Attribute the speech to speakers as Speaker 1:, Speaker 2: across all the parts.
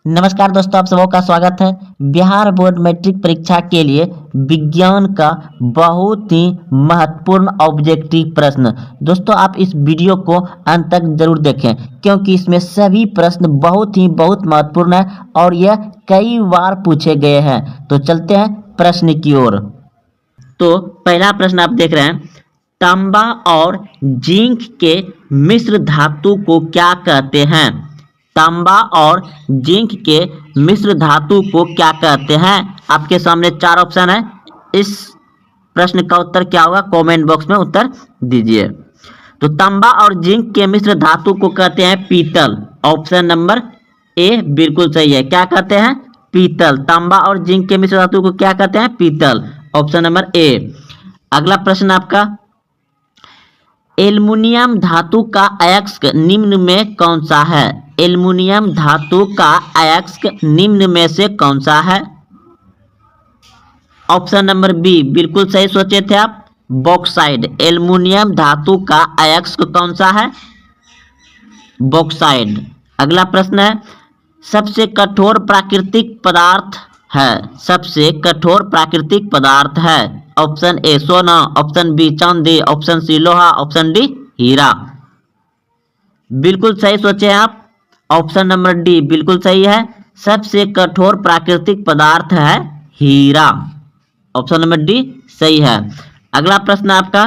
Speaker 1: नमस्कार दोस्तों, आप सबों का स्वागत है। बिहार बोर्ड मैट्रिक परीक्षा के लिए विज्ञान का बहुत ही महत्वपूर्ण ऑब्जेक्टिव प्रश्न। दोस्तों, आप इस वीडियो को अंत तक जरूर देखें क्योंकि इसमें सभी प्रश्न बहुत महत्वपूर्ण है और यह कई बार पूछे गए हैं। तो चलते हैं प्रश्न की ओर। तो पहला प्रश्न आप देख रहे हैं, तांबा और जिंक के मिश्र धातु को क्या कहते हैं? तांबा और जिंक के मिश्र धातु को क्या कहते हैं? आपके सामने चार ऑप्शन है। इस प्रश्न का उत्तर क्या होगा? कमेंट बॉक्स में उत्तर दीजिए। तो तांबा और जिंक के मिश्र धातु को कहते हैं पीतल। ऑप्शन नंबर ए बिल्कुल सही है। क्या कहते हैं? पीतल। तांबा और जिंक के मिश्र धातु को क्या कहते हैं? पीतल। Option number A. अगला प्रश्न आपका, एल्युमिनियम धातु का अयस्क निम्न में कौन सा है? एल्युमिनियम धातु का अयस्क निम्न में से कौन सा है? ऑप्शन नंबर बी बिल्कुल सही सोचे थे आप, बॉक्साइड। एल्युमिनियम धातु का अयस्क कौन सा है? बॉक्साइड। अगला प्रश्न है, सबसे कठोर प्राकृतिक पदार्थ है। सबसे कठोर प्राकृतिक पदार्थ है। ऑप्शन ए सोना, ऑप्शन बी चांदी, ऑप्शन सी लोहा, ऑप्शन डी हीरा। बिल्कुल सही सोचे आप, ऑप्शन नंबर डी बिल्कुल सही है। सबसे कठोर प्राकृतिक पदार्थ है हीरा। ऑप्शन नंबर डी सही है। अगला प्रश्न आपका,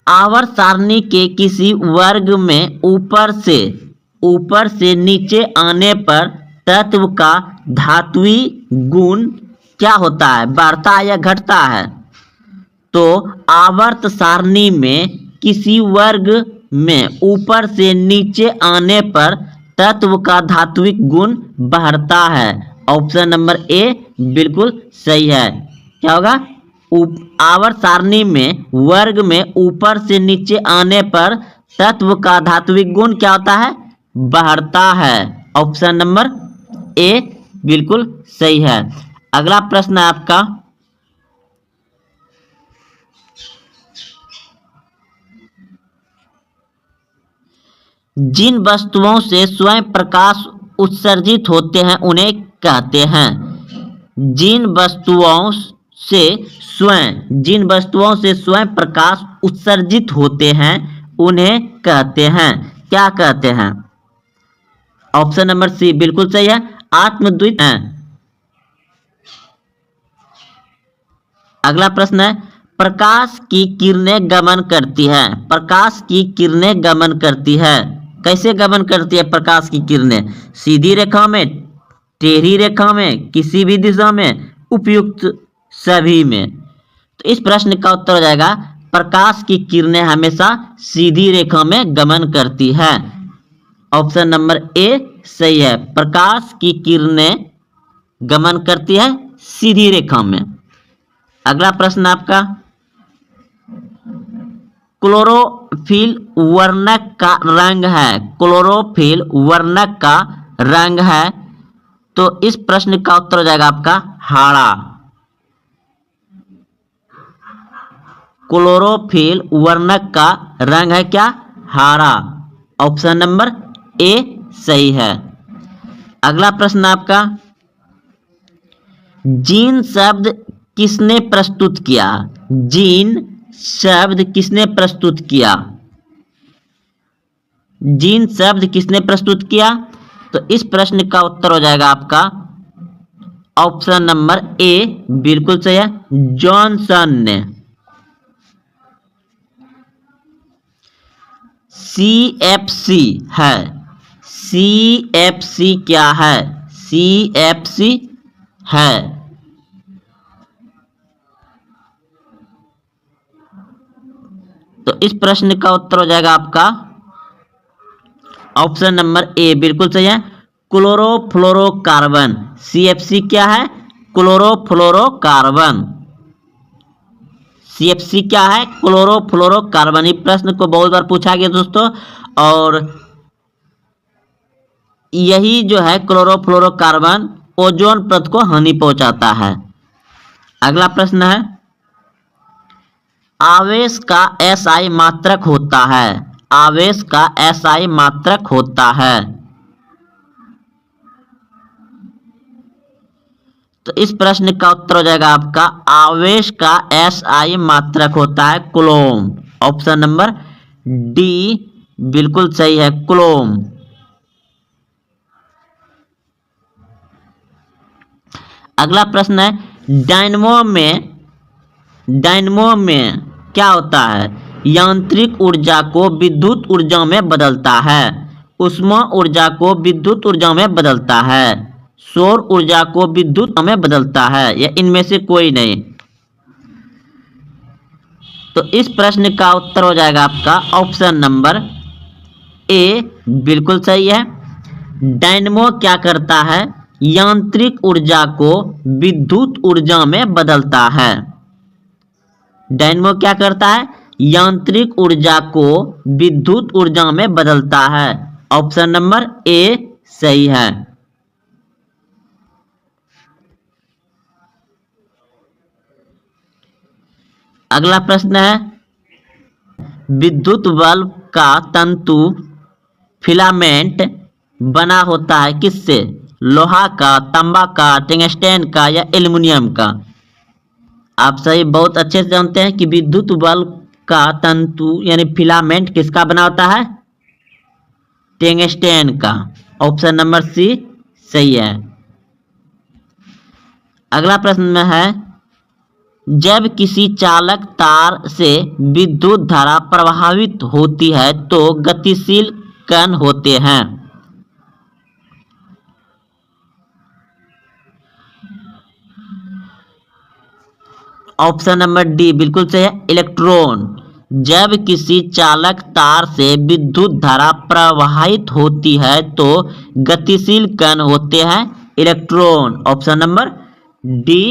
Speaker 1: आवर्त सारणी के किसी वर्ग में ऊपर से नीचे आने पर तत्व का धात्विक गुण क्या होता है? बढ़ता है या घटता है? तो आवर्त सारणी में किसी वर्ग में ऊपर से नीचे आने पर तत्व का धात्विक गुण बढ़ता है। ऑप्शन नंबर ए बिल्कुल सही है। क्या होगा? आवर्त सारणी में वर्ग में ऊपर से नीचे आने पर तत्व का धात्विक गुण क्या होता है? बढ़ता है। ऑप्शन नंबर ए बिल्कुल सही है। अगला प्रश्न है आपका, जिन वस्तुओं से स्वयं प्रकाश उत्सर्जित होते हैं उन्हें कहते हैं। जिन वस्तुओं से स्वयं प्रकाश उत्सर्जित होते हैं उन्हें कहते हैं। क्या कहते हैं? ऑप्शन नंबर सी बिल्कुल सही है, आत्मद्युत है। अगला प्रश्न है, प्रकाश की किरणें गमन करती है। प्रकाश की किरणें गमन करती है। कैसे गमन करती है प्रकाश की किरणें? सीधी रेखा में, टेढ़ी रेखा में, किसी भी दिशा में, उपयुक्त सभी में। तो इस प्रश्न का उत्तर हो जाएगा, प्रकाश की किरणें हमेशा सीधी रेखा में गमन करती है। ऑप्शन नंबर ए सही है, प्रकाश की किरणें गमन करती है सीधी रेखा में। अगला प्रश्न आपका, क्लोरोफिल वर्णक का रंग है। क्लोरोफिल वर्णक का रंग है। तो इस प्रश्न का उत्तर हो जाएगा आपका हरा। क्लोरोफिल वर्णक का रंग है क्या? हरा। ऑप्शन नंबर ए सही है। अगला प्रश्न आपका, जीन शब्द किसने प्रस्तुत किया? जीन शब्द किसने प्रस्तुत किया? जीन शब्द किसने प्रस्तुत किया? तो इस प्रश्न का उत्तर हो जाएगा आपका ऑप्शन नंबर ए बिल्कुल सही है, जॉनसन ने। CFC है। CFC क्या है? CFC है। तो इस प्रश्न का उत्तर हो जाएगा आपका ऑप्शन नंबर ए बिल्कुल सही है, क्लोरोफ्लोरोकार्बन। CFC क्या है? क्लोरोफ्लोरोकार्बन। CFC क्या है? क्लोरोफ्लोरोकार्बन। इस प्रश्न को बहुत बार पूछा गया दोस्तों, और यही जो है क्लोरोफ्लोरोकार्बन ओजोन परत को हानि पहुंचाता है। अगला प्रश्न है, आवेश का SI मात्रक होता है। आवेश का SI मात्रक होता है। तो इस प्रश्न का उत्तर हो जाएगा आपका आवेश का SI मात्रक होता है कूलम। ऑप्शन नंबर डी बिल्कुल सही है, कूलम। अगला प्रश्न है डायनमो में क्या होता है? यांत्रिक ऊर्जा को विद्युत ऊर्जा में बदलता है, ऊष्मा ऊर्जा को विद्युत ऊर्जा में बदलता है, सौर ऊर्जा को विद्युत में बदलता है, या इनमें से कोई नहीं। तो इस प्रश्न का उत्तर हो जाएगा आपका ऑप्शन नंबर ए बिल्कुल सही है। डायनमो क्या करता है? यांत्रिक ऊर्जा को विद्युत ऊर्जा में बदलता है। डायनमो क्या करता है? यांत्रिक ऊर्जा को विद्युत ऊर्जा में बदलता है। ऑप्शन नंबर ए सही है। अगला प्रश्न है विद्युत बल्ब का तंतु फिलामेंट बना होता है किससे? लोहा का, तांबा का, टंगस्टन का, या एल्युमिनियम का? आप सही बहुत अच्छे से जानते हैं कि विद्युत बल्ब का तंतु यानी फिलामेंट किसका बना होता है? टंगस्टन का। ऑप्शन नंबर सी सही है। अगला प्रश्न में है जब किसी चालक तार से विद्युत धारा प्रवाहित होती है तो गतिशील कण होते हैं। ऑप्शन नंबर डी बिल्कुल सही है, इलेक्ट्रॉन। जब किसी चालक तार से विद्युत धारा प्रवाहित होती है तो गतिशील कण होते हैं इलेक्ट्रॉन। ऑप्शन नंबर डी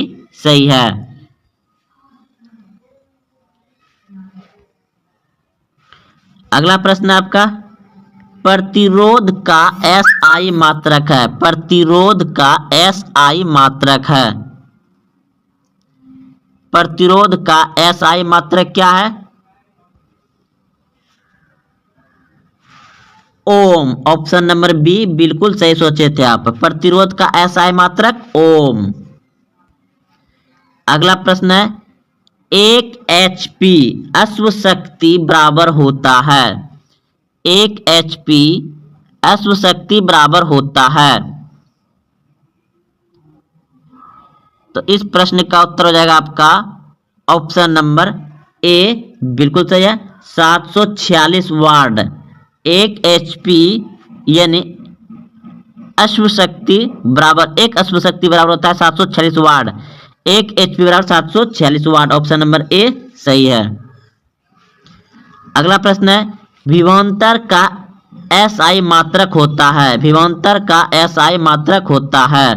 Speaker 1: सही है। अगला प्रश्न आपका प्रतिरोध का SI मात्रक है। प्रतिरोध का SI मात्रक है। प्रतिरोध का SI मात्रक क्या है? ओम। ऑप्शन नंबर बी बिल्कुल सही सोचे थे आप। प्रतिरोध का SI मात्रक ओम। अगला प्रश्न है 1 HP अश्व शक्ति बराबर होता है। 1 HP अश्व शक्ति बराबर होता है। तो इस प्रश्न का उत्तर हो जाएगा आपका ऑप्शन नंबर ए बिल्कुल सही है, 746 वाट। 1 HP यानी अश्व शक्ति बराबर 1 अश्व शक्ति बराबर होता है 746 वाट। 1 HP बराबर 746 वाट। ऑप्शन नंबर ए सही है। अगला प्रश्न है विभवांतर का SI मात्रक होता है। विभवांतर का SI मात्रक होता है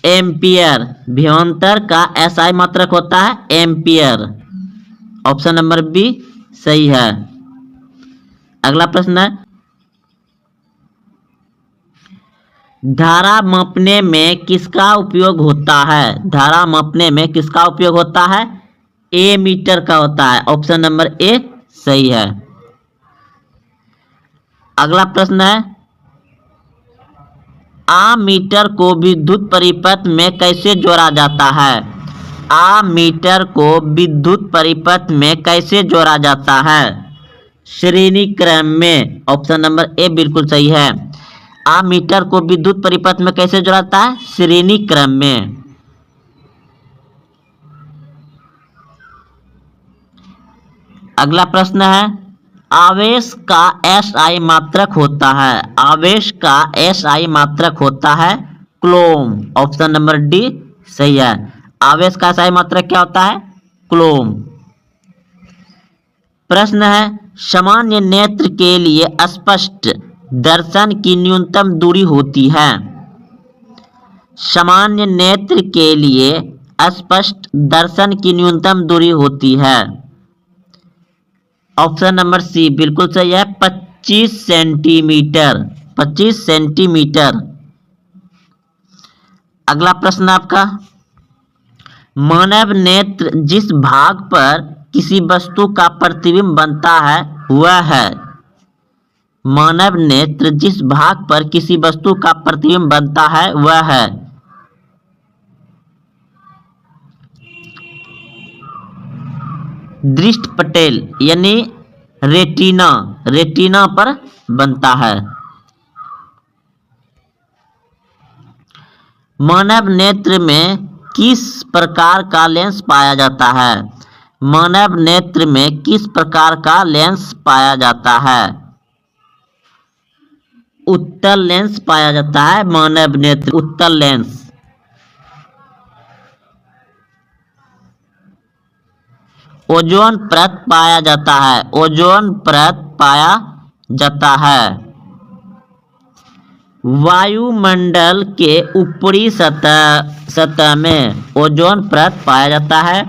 Speaker 1: एम्पियर। विभवांतर का SI मात्रक होता है एम्पियर। ऑप्शन नंबर बी सही है। अगला प्रश्न है धारा मापने में किसका उपयोग होता है? धारा मापने में किसका उपयोग होता है? एमीटर का होता है। ऑप्शन नंबर ए सही है। अगला प्रश्न है आमीटर को विद्युत परिपथ में कैसे जोड़ा जाता है? आमीटर को विद्युत परिपथ में कैसे जोड़ा जाता है? श्रेणी क्रम में। ऑप्शन नंबर ए बिल्कुल सही है। आमीटर को विद्युत परिपथ में कैसे जोड़ाता है? श्रेणी क्रम में। अगला प्रश्न है आवेश का SI मात्रक होता है। आवेश का SI मात्रक होता है कूलम। ऑप्शन नंबर डी सही है। आवेश का SI मात्रक क्या होता है? कूलम। प्रश्न है सामान्य नेत्र के लिए स्पष्ट दर्शन की न्यूनतम दूरी होती है। सामान्य नेत्र के लिए स्पष्ट दर्शन की न्यूनतम दूरी होती है। ऑप्शन नंबर सी बिल्कुल सही है, 25 सेंटीमीटर। 25 सेंटीमीटर। अगला प्रश्न आपका मानव नेत्र जिस भाग पर किसी वस्तु का प्रतिबिंब बनता है वह है। मानव नेत्र जिस भाग पर किसी वस्तु का प्रतिबिंब बनता है वह है। दृष्टपटेल यानी रेटिना, रेटिना पर बनता है। मानव नेत्र में किस प्रकार का लेंस पाया जाता है? मानव नेत्र में किस प्रकार का लेंस पाया जाता है? उत्तल लेंस पाया जाता है मानव नेत्र, उत्तल लेंस। ओजोन परत पाया जाता है, ओजोन परत पाया जाता है। वायुमंडल के ऊपरी सतह में ओजोन परत पाया जाता है।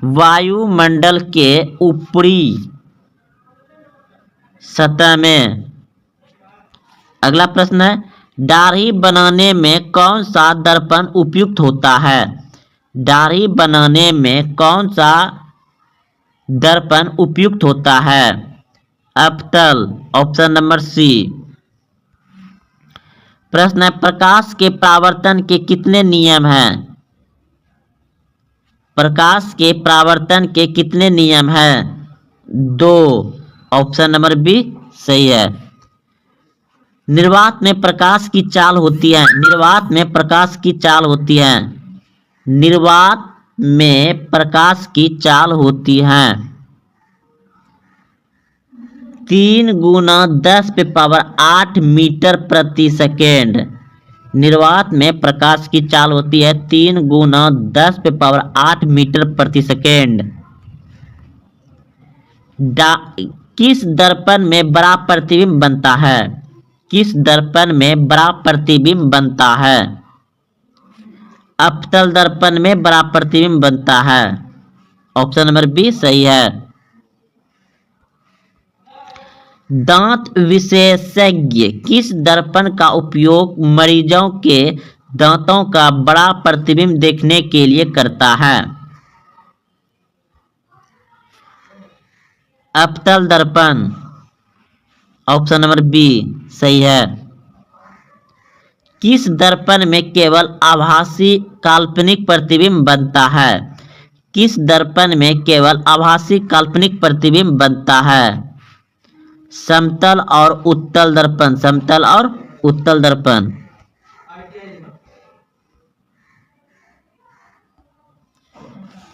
Speaker 1: वायुमंडल के ऊपरी सतह में। अगला प्रश्न है, दाढ़ी बनाने में कौन सा दर्पण उपयुक्त होता है? दाढ़ी बनाने में कौन सा दर्पण उपयुक्त होता है? अवतल, ऑप्शन नंबर सी। प्रश्न है, प्रकाश के परावर्तन के कितने नियम हैं? प्रकाश के परावर्तन के कितने नियम हैं? 2, ऑप्शन नंबर बी सही है। निर्वात में प्रकाश की चाल होती है, निर्वात में प्रकाश की चाल होती है। निर्वात में प्रकाश की चाल होती है 3 × 10⁸ मीटर प्रति सेकेंड। निर्वात में प्रकाश की चाल होती है 3 × 10⁸ मीटर प्रति सेकेंड। किस दर्पण में बड़ा प्रतिबिंब बनता है? किस दर्पण में बड़ा प्रतिबिंब बनता है? अवतल दर्पण में बड़ा प्रतिबिंब बनता है। ऑप्शन नंबर बी सही है। दांत विशेषज्ञ किस दर्पण का उपयोग मरीजों के दांतों का बड़ा प्रतिबिंब देखने के लिए करता है? अवतल दर्पण, ऑप्शन नंबर बी सही है। किस दर्पण में केवल आभासी काल्पनिक प्रतिबिंब बनता है? किस दर्पण में केवल आभासी काल्पनिक प्रतिबिंब बनता है? समतल और उत्तल दर्पण, समतल और उत्तल दर्पण।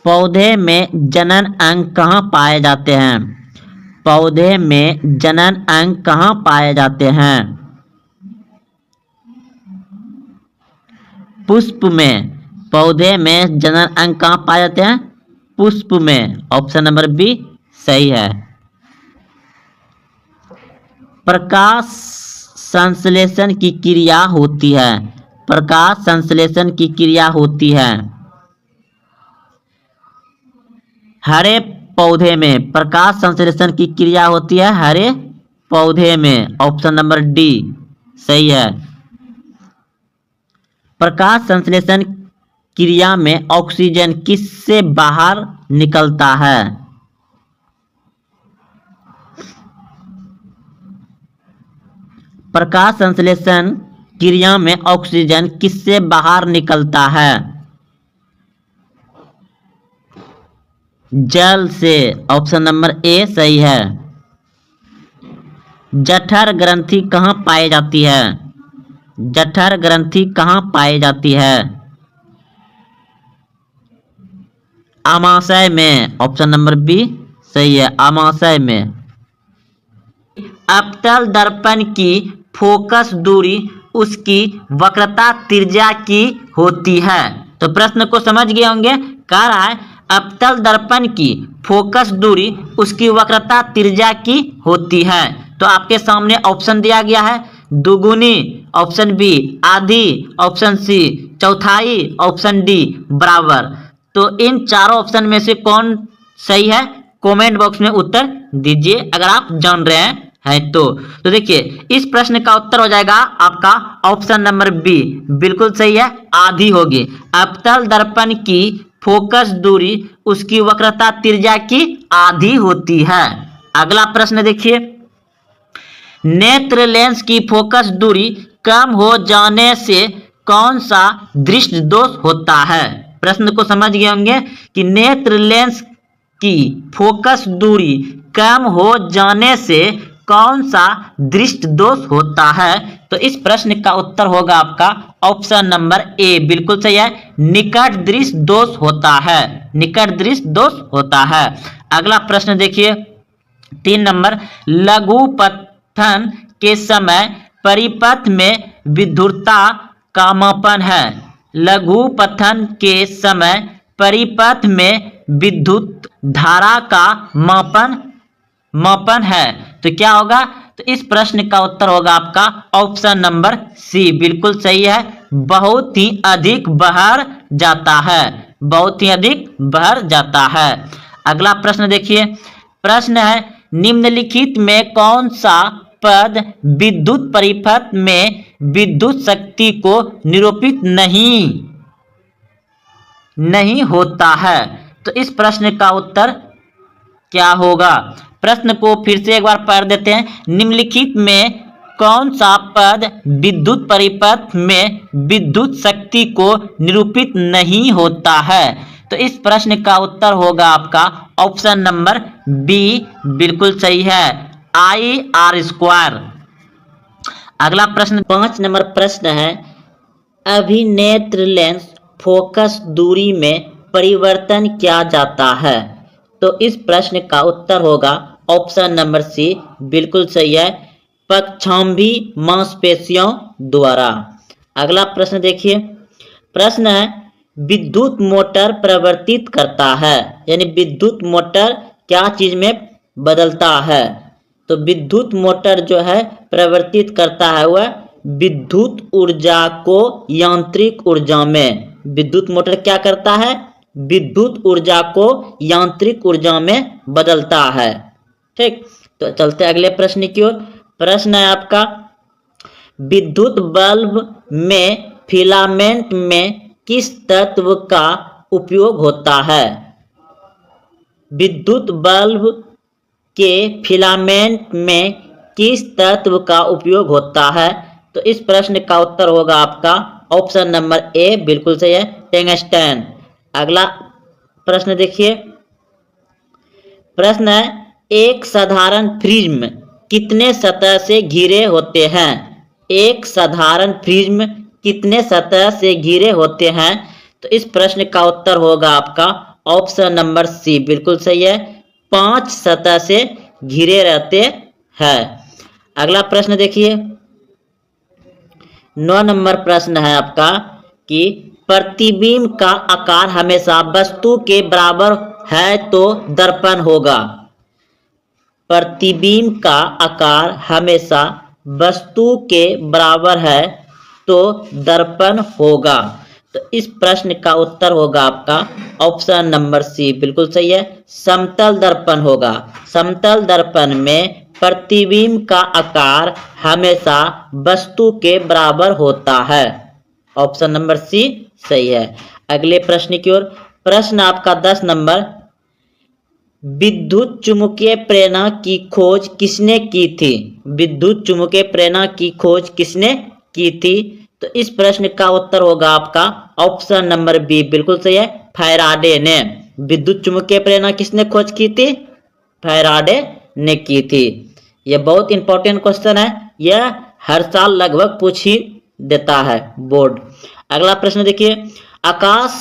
Speaker 1: पौधे में जनन अंग कहाँ पाए जाते हैं? पौधे में जनन अंग कहाँ पाए जाते हैं? पुष्प में। पौधे में जनन अंग कहाँ पाए जाते हैं? पुष्प में। ऑप्शन नंबर बी सही है। प्रकाश संश्लेषण की क्रिया होती है, प्रकाश संश्लेषण की क्रिया होती है हरे पौधे में। प्रकाश संश्लेषण की क्रिया होती है हरे पौधे में। ऑप्शन नंबर डी सही है। प्रकाश संश्लेषण क्रिया में ऑक्सीजन किससे बाहर निकलता है? प्रकाश संश्लेषण क्रिया में ऑक्सीजन किससे बाहर निकलता है? जल से। ऑप्शन नंबर ए सही है। जठर ग्रंथि कहाँ पाई जाती है? जठर ग्रंथि कहाँ पाई जाती है? आमाशय में। ऑप्शन नंबर बी सही है, आमाशय में। अवतल दर्पण की फोकस दूरी उसकी वक्रता त्रिज्या की होती है। तो प्रश्न को समझ गए होंगे। कह रहा है अवतल दर्पण की फोकस दूरी उसकी वक्रता त्रिज्या की होती है। तो आपके सामने ऑप्शन दिया गया है, दुगुनी, ऑप्शन बी, आधी, ऑप्शन सी, चौथाई, ऑप्शन डी, बराबर। तो इन चारों ऑप्शन में से कौन सही है? कमेंट बॉक्स में उत्तर दीजिए अगर आप जान रहे हैं तो देखिए इस प्रश्न का उत्तर हो जाएगा आपका ऑप्शन नंबर बी, बिल्कुल सही है, आधी होगी। अवतल दर्पण की फोकस दूरी उसकी वक्रता त्रिज्या की आधी होती है। अगला प्रश्न देखिए, नेत्र लेंस की फोकस दूरी कम हो जाने से कौन सा दृष्टि दोष होता है? प्रश्न को समझ गए होंगे कि नेत्र लेंस की फोकस दूरी कम हो जाने से कौन सा दृष्टि दोष होता है? तो इस प्रश्न का उत्तर होगा आपका ऑप्शन नंबर ए, बिल्कुल सही है, निकट दृष्टि दोष होता है, निकट दृष्टि दोष होता है। अगला प्रश्न देखिए 3 नंबर, लघु पठन के समय परिपथ में विद्युतता का मापन है। लघु पठन के समय परिपथ में विद्युत धारा का मापन है, तो क्या होगा? तो इस प्रश्न का उत्तर होगा आपका ऑप्शन नंबर सी, बिल्कुल सही है, बहुत ही अधिक बाहर जाता है, बहुत ही अधिक बाहर जाता है। अगला प्रश्न देखिए, प्रश्न है निम्नलिखित में कौन सा पद विद्युत परिपथ में विद्युत शक्ति को निरूपित नहीं होता है? तो इस प्रश्न का उत्तर क्या होगा? प्रश्न को फिर से एक बार पढ़ देते हैं, निम्नलिखित में कौन सा पद विद्युत परिपथ में विद्युत शक्ति को निरूपित नहीं होता है? तो इस प्रश्न का उत्तर होगा आपका ऑप्शन नंबर बी, बिल्कुल सही है, IR²। अगला प्रश्न 5 नंबर प्रश्न है, अभिनेत्र लेंस फोकस दूरी में परिवर्तन किया जाता है? तो इस प्रश्न का उत्तर होगा ऑप्शन नंबर सी, बिल्कुल सही है, पक्षांभी मांसपेशियों द्वारा। अगला प्रश्न देखिए, प्रश्न है विद्युत मोटर प्रवर्तित करता है, यानी विद्युत मोटर क्या चीज में बदलता है? तो विद्युत मोटर जो है प्रवर्तित करता है वह विद्युत ऊर्जा को यांत्रिक ऊर्जा में, विद्युत मोटर क्या करता है? विद्युत ऊर्जा को यांत्रिक ऊर्जा में बदलता है। ठीक, तो चलते अगले प्रश्न की ओर। प्रश्न है आपका, विद्युत बल्ब में फिलामेंट में किस तत्व का उपयोग होता है? विद्युत बल्ब के फिलामेंट में किस तत्व का उपयोग होता है? तो इस प्रश्न का उत्तर होगा आपका ऑप्शन नंबर ए, बिल्कुल सही है, टंगस्टन। अगला प्रश्न देखिए, प्रश्न है एक साधारण प्रिज्म कितने सतह से घिरे होते हैं? एक साधारण प्रिज्म कितने सतह से घिरे होते हैं? तो इस प्रश्न का उत्तर होगा आपका ऑप्शन नंबर सी, बिल्कुल सही है, 5 सतह से घिरे रहते हैं। अगला प्रश्न देखिए 9 नंबर प्रश्न है आपका कि प्रतिबिंब का आकार हमेशा वस्तु के बराबर है तो दर्पण होगा। प्रतिबिंब का आकार हमेशा वस्तु के बराबर है तो दर्पण होगा। तो इस प्रश्न का उत्तर होगा आपका ऑप्शन नंबर सी, बिल्कुल सही है, समतल दर्पण होगा। समतल दर्पण में प्रतिबिंब का आकार हमेशा वस्तु के बराबर होता है। ऑप्शन नंबर सी सही है। अगले प्रश्न की ओर। प्रश्न आपका 10 नंबर, विद्युत चुम्बकीय प्रेरणा की खोज किसने की थी? विद्युत चुम्बकीय प्रेरणा की खोज किसने की थी? तो इस प्रश्न का उत्तर होगा आपका ऑप्शन नंबर बी, बिल्कुल सही है, फैराडे ने। विद्युत चुम्बकीय प्रेरणा किसने खोज की थी? फैराडे ने की थी। यह बहुत इंपॉर्टेंट क्वेश्चन है, यह हर साल लगभग पूछ ही देता है बोर्ड। अगला प्रश्न देखिए, आकाश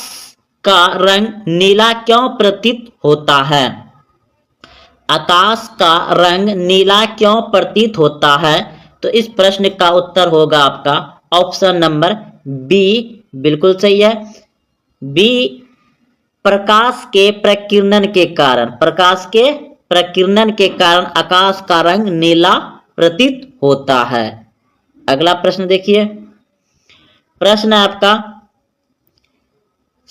Speaker 1: का रंग नीला क्यों प्रतीत होता है? आकाश का रंग नीला क्यों प्रतीत होता है? तो इस प्रश्न का उत्तर होगा आपका ऑप्शन नंबर बी, बिल्कुल सही है, बी, प्रकाश के प्रकीर्णन के कारण। प्रकाश के प्रकीर्णन के कारण आकाश का रंग नीला प्रतीत होता है। अगला प्रश्न देखिए, प्रश्न है आपका,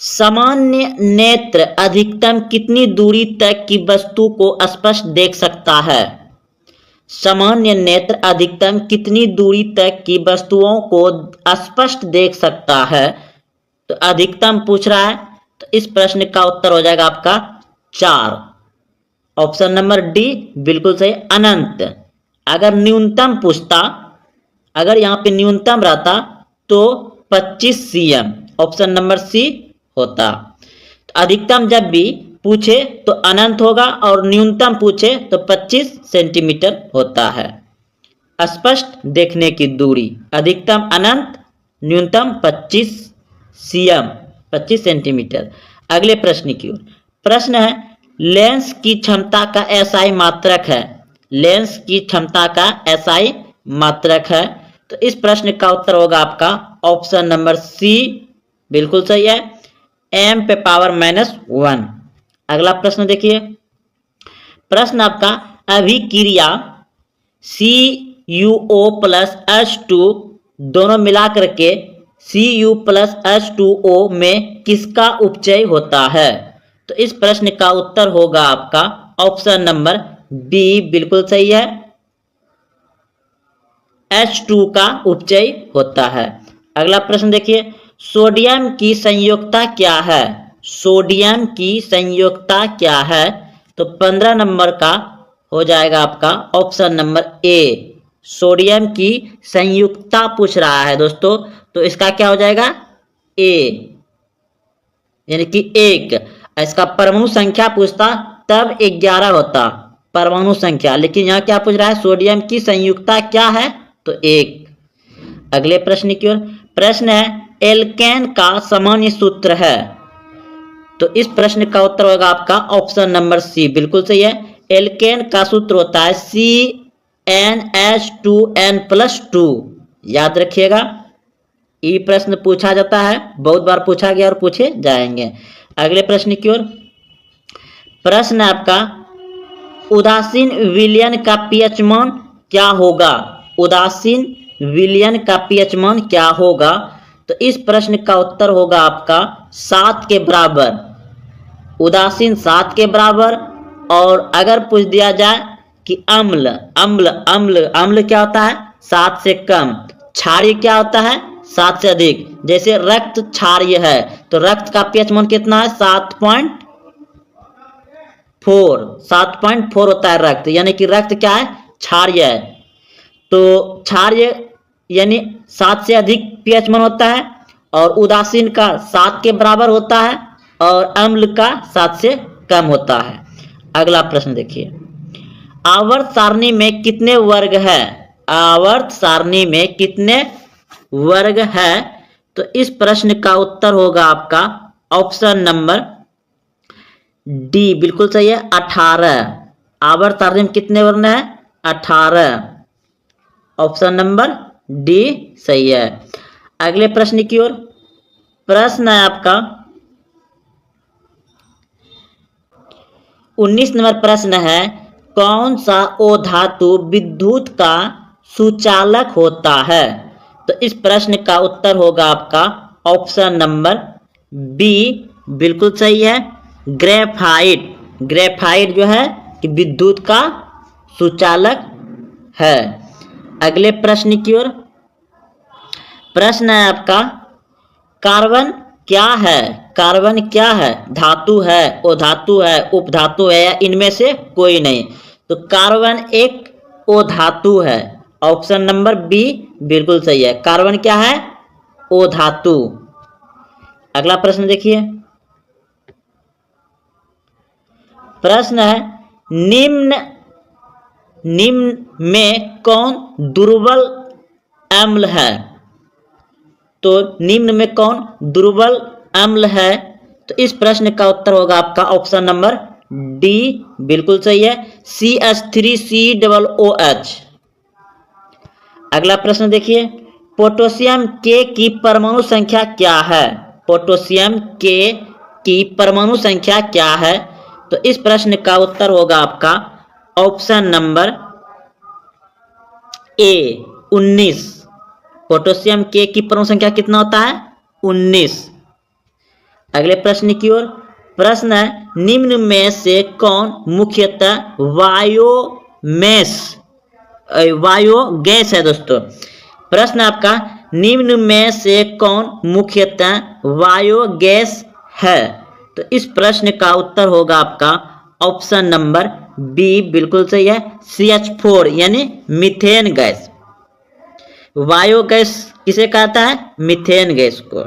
Speaker 1: सामान्य नेत्र अधिकतम कितनी दूरी तक की वस्तु को स्पष्ट देख सकता है? सामान्य नेत्र अधिकतम कितनी दूरी तक की वस्तुओं को स्पष्ट देख सकता है? तो अधिकतम पूछ रहा है, तो इस प्रश्न का उत्तर हो जाएगा आपका 4। ऑप्शन नंबर डी बिल्कुल सही, अनंत। अगर न्यूनतम पूछता, अगर यहाँ पे न्यूनतम रहता तो 25 cm, ऑप्शन नंबर सी होता। तो अधिकतम जब भी पूछे तो अनंत होगा और न्यूनतम पूछे तो 25 सेंटीमीटर होता है। स्पष्ट देखने की दूरी, अधिकतम अनंत, न्यूनतम 25 cm, 25 सेंटीमीटर। अगले प्रश्न की ओर। प्रश्न है लेंस की क्षमता का एसआई मात्रक है, लेंस की क्षमता का एसआई मात्रक है। तो इस प्रश्न का उत्तर होगा आपका ऑप्शन नंबर सी, बिल्कुल सही है, m पे पावर -1। अगला प्रश्न देखिए। प्रश्न आपका अभिक्रिया CuO प्लस H2 दोनों मिलाकर के Cu प्लस H2O में किसका उपचय होता है? तो इस प्रश्न का उत्तर होगा आपका ऑप्शन नंबर बी, बिल्कुल सही है, H2 का उपचय होता है। अगला प्रश्न देखिए। सोडियम की संयोजकता क्या है? सोडियम की संयोजकता क्या है? तो 15 नंबर का हो जाएगा आपका ऑप्शन नंबर ए, सोडियम की संयुक्तता पूछ रहा है दोस्तों, तो इसका क्या हो जाएगा ए, यानी कि 1। इसका परमाणु संख्या पूछता तब 11 होता परमाणु संख्या, लेकिन यहाँ क्या पूछ रहा है, सोडियम की संयुक्तता क्या है, तो 1। अगले प्रश्न की ओर। प्रश्न है एल्केन का सामान्य सूत्र है, तो इस प्रश्न का उत्तर होगा आपका ऑप्शन नंबर सी, बिल्कुल सही है। एल्केन का सूत्र होता है CnH2n+2, याद रखिएगा, ये प्रश्न पूछा जाता है, बहुत बार पूछा गया और पूछे जाएंगे। अगले प्रश्न की ओर। प्रश्न आपका उदासीन विलयन का पीएच मान क्या होगा? उदासीन विलयन का पीएच मान क्या होगा? तो इस प्रश्न का उत्तर होगा आपका 7 के बराबर, उदासीन 7 के बराबर। और अगर पूछ दिया जाए कि अम्ल, अम्ल अम्ल अम्ल क्या होता है, 7 से कम। क्षारीय क्या होता है, 7 से अधिक। जैसे रक्त क्षारीय है तो रक्त का पीएच मान कितना है, 7.4 होता है रक्त, यानी कि रक्त क्या है, क्षारीय है। तो क्षारीय यानी 7 से अधिक पीएच मान होता है, और उदासीन का 7 के बराबर होता है, और अम्ल का 7 से कम होता है। अगला प्रश्न देखिए। आवर्त सारणी में कितने वर्ग है? आवर्त सारणी में कितने वर्ग है? तो इस प्रश्न का उत्तर होगा आपका ऑप्शन नंबर डी, बिल्कुल सही है, 18। आवर्त सारणी में कितने वर्ण है, 18, ऑप्शन नंबर डी सही है। अगले प्रश्न की ओर। प्रश्न है आपका 19 नंबर प्रश्न है, कौन सा ओ धातु विद्युत का सुचालक होता है? तो इस प्रश्न का उत्तर होगा आपका ऑप्शन नंबर बी, बिल्कुल सही है, ग्रेफाइट। ग्रेफाइट जो है कि विद्युत का सुचालक है। अगले प्रश्न की ओर। प्रश्न है आपका कार्बन क्या है? कार्बन क्या है? धातु है, ओ धातु है, उपधातु है, या इनमें से कोई नहीं? तो कार्बन एक ओ धातु है, ऑप्शन नंबर बी बिल्कुल सही है। कार्बन क्या है, ओ धातु। अगला प्रश्न देखिए। प्रश्न है निम्न में कौन दुर्बल अम्ल है? तो निम्न में कौन दुर्बल अम्ल है? तो इस प्रश्न का उत्तर होगा आपका ऑप्शन नंबर डी, बिल्कुल सही है, CH3COOH। अगला प्रश्न देखिए। पोटेशियम के की परमाणु संख्या क्या है? पोटेशियम के की परमाणु संख्या क्या है? तो इस प्रश्न का उत्तर होगा आपका ऑप्शन नंबर ए, 19। पोटेशियम के की परमाणु संख्या कितना होता है, 19। अगले प्रश्न की ओर। प्रश्न है निम्न में से कौन मुख्यतः बायोगैस है दोस्तों? प्रश्न आपका निम्न में से कौन मुख्यतः बायोगैस है? तो इस प्रश्न का उत्तर होगा आपका ऑप्शन नंबर बी बिल्कुल सही है। CH4 यानी मीथेन गैस। बायोगैस किसे कहता है? मीथेन गैस को।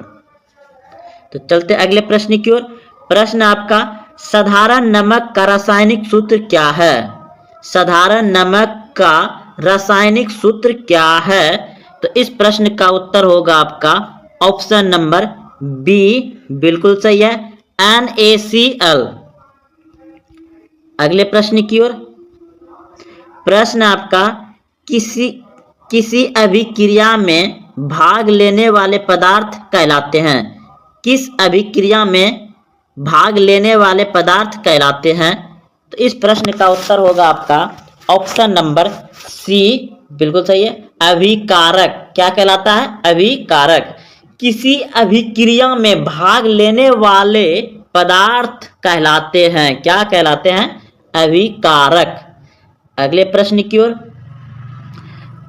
Speaker 1: तो चलते अगले प्रश्न की ओर। प्रश्न आपका, साधारण नमक का रासायनिक सूत्र क्या है? साधारण नमक का रासायनिक सूत्र क्या है? तो इस प्रश्न का उत्तर होगा आपका ऑप्शन नंबर बी बिल्कुल सही है, NaCl। अगले प्रश्न की ओर। प्रश्न आपका, किसी अभिक्रिया में भाग लेने वाले पदार्थ कहलाते हैं? किस अभिक्रिया में भाग लेने वाले पदार्थ कहलाते हैं? तो इस प्रश्न का उत्तर होगा आपका ऑप्शन नंबर सी बिल्कुल सही है, अभिकारक। क्या कहलाता है? अभिकारक। किसी अभिक्रिया में भाग लेने वाले पदार्थ कहलाते हैं, क्या कहलाते हैं? अभिकारक। अगले प्रश्न की ओर।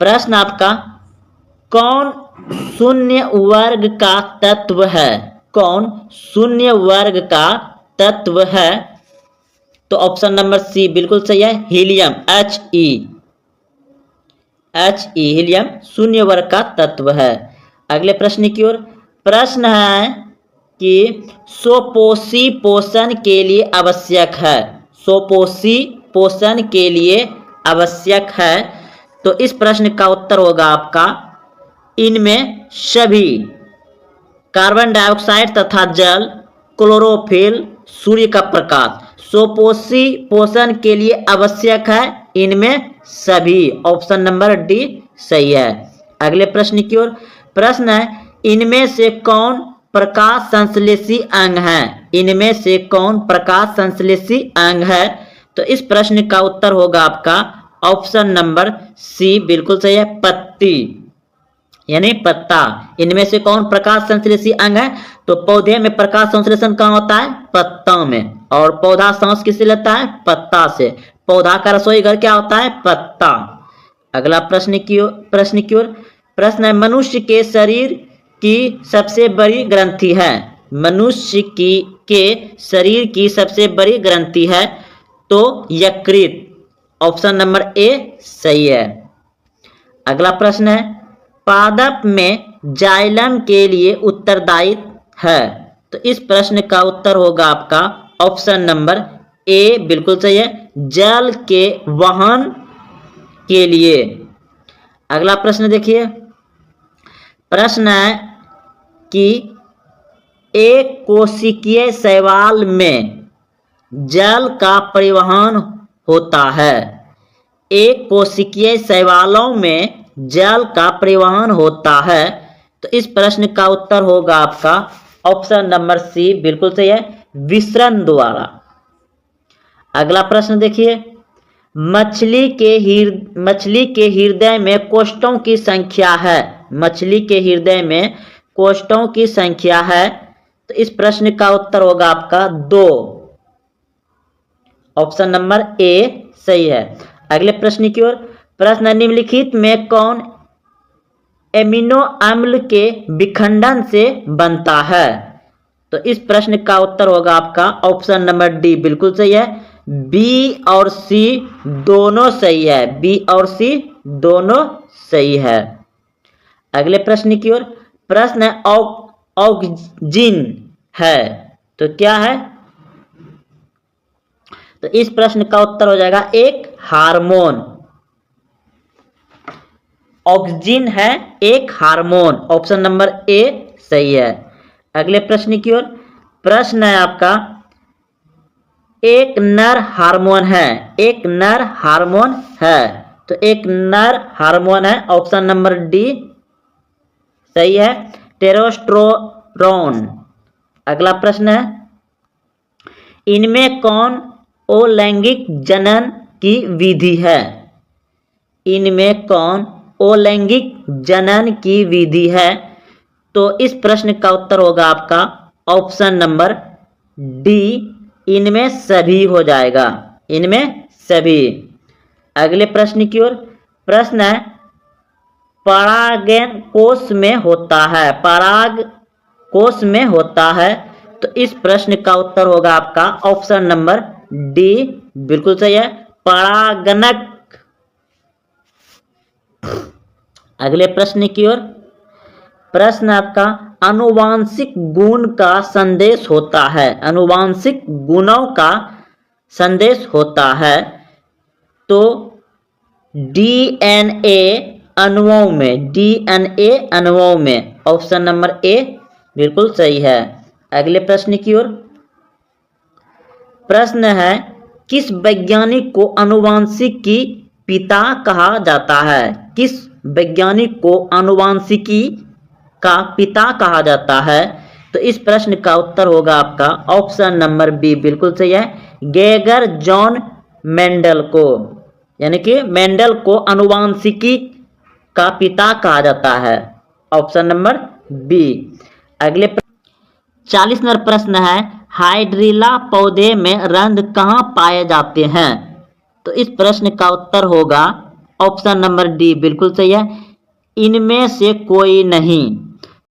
Speaker 1: प्रश्न आपका, कौन शून्य वर्ग का तत्व है? कौन शून्य वर्ग का तत्व है? तो ऑप्शन नंबर सी बिल्कुल सही है, हीलियम, He हीलियम शून्य वर्ग का तत्व है। अगले प्रश्न की ओर। प्रश्न है कि स्वपोषी पोषण के लिए आवश्यक है। स्वपोषी पोषण के लिए आवश्यक है। तो इस प्रश्न का उत्तर होगा आपका इनमें सभी कार्बन डाइऑक्साइड तथा जल, क्लोरोफिल, सूर्य का प्रकाश स्वपोषी पोषण के लिए आवश्यक है। इनमें सभी, ऑप्शन नंबर डी सही है। अगले प्रश्न की ओर। प्रश्न है, इनमें से कौन प्रकाश संश्लेषी अंग है? इनमें से कौन प्रकाश संश्लेषी अंग है? तो इस प्रश्न का उत्तर होगा आपका ऑप्शन नंबर सी बिल्कुल सही है, पत्ती यानी पत्ता। इनमें से कौन प्रकाश संश्लेषी अंग है? तो पौधे में प्रकाश संश्लेषण कहाँ होता है? पत्ता में। और पौधा सांस किससे लेता है? पत्ता से। पौधा का रसोई घर क्या होता है? पत्ता। अगला प्रश्न की ओर। प्रश्न है, मनुष्य के शरीर की सबसे बड़ी ग्रंथि है? मनुष्य के शरीर की सबसे बड़ी ग्रंथि है तो यकृत, ऑप्शन नंबर ए सही है। अगला प्रश्न है, पादप में जाइलम के लिए उत्तरदायी है? तो इस प्रश्न का उत्तर होगा आपका ऑप्शन नंबर ए बिल्कुल सही है, जल के वहन के लिए। अगला प्रश्न देखिए। प्रश्न है कि एक कोशिकीय शैवाल में जल का परिवहन होता है। एक कोशिकीय शैवालों में जल का परिवहन होता है। तो इस प्रश्न का उत्तर होगा आपका ऑप्शन नंबर सी बिल्कुल सही है, विसरण द्वारा। अगला प्रश्न देखिए। मछली के हृदय में कोष्ठों की संख्या है। मछली के हृदय में कोष्ठों की संख्या है। तो इस प्रश्न का उत्तर होगा आपका 2, ऑप्शन नंबर ए सही है। अगले प्रश्न की ओर। प्रश्न, निम्नलिखित में कौन एमिनो अम्ल के विखंडन से बनता है? तो इस प्रश्न का उत्तर होगा आपका ऑप्शन नंबर डी बिल्कुल सही है, बी और सी दोनों सही है। बी और सी दोनों सही है। अगले प्रश्न की ओर। प्रश्न है, ऑक्सिन है तो क्या है? तो इस प्रश्न का उत्तर हो जाएगा एक हार्मोन। ऑक्सिन है एक हार्मोन, ऑप्शन नंबर ए सही है। अगले प्रश्न की ओर। प्रश्न है आपका, एक नर हार्मोन है। एक नर हार्मोन है तो एक नर हार्मोन है, ऑप्शन नंबर डी सही है, टेस्टोस्टेरोन। अगला प्रश्न है, इनमें कौन अलैंगिक जनन की विधि है? इनमें कौन अलैंगिक जनन की विधि है? तो इस प्रश्न का उत्तर होगा आपका ऑप्शन नंबर डी, इनमें सभी हो जाएगा, इनमें सभी। अगले प्रश्न की ओर। प्रश्न है, परागन कोष में होता है। पराग कोष में होता है तो इस प्रश्न का उत्तर होगा आपका ऑप्शन नंबर डी बिल्कुल सही है, परागणक। अगले प्रश्न की ओर। प्रश्न आपका आनुवांशिक गुण का संदेश होता है। आनुवांशिक गुणों का संदेश होता है तो डीएनए अणुओं में, डीएनए अणुओं में ऑप्शन नंबर ए बिल्कुल सही है। अगले प्रश्न की ओर। प्रश्न है किस वैज्ञानिक को आनुवांशिकी पिता कहा जाता है। किस वैज्ञानिक को आनुवांशिकी का पिता कहा जाता है। तो इस प्रश्न का उत्तर होगा आपका ऑप्शन नंबर बी बिल्कुल सही है, गेगर जॉन मेंडल को, यानी कि मेंडल को आनुवांशिकी का पिता कहा जाता है। Option number B. अगले 40 नंबर प्रश्न है हाइड्रिला पौधे में रंध्र कहाँ पाए जाते हैं। तो इस प्रश्न का उत्तर होगा ऑप्शन नंबर डी बिल्कुल सही है, इनमें से कोई नहीं।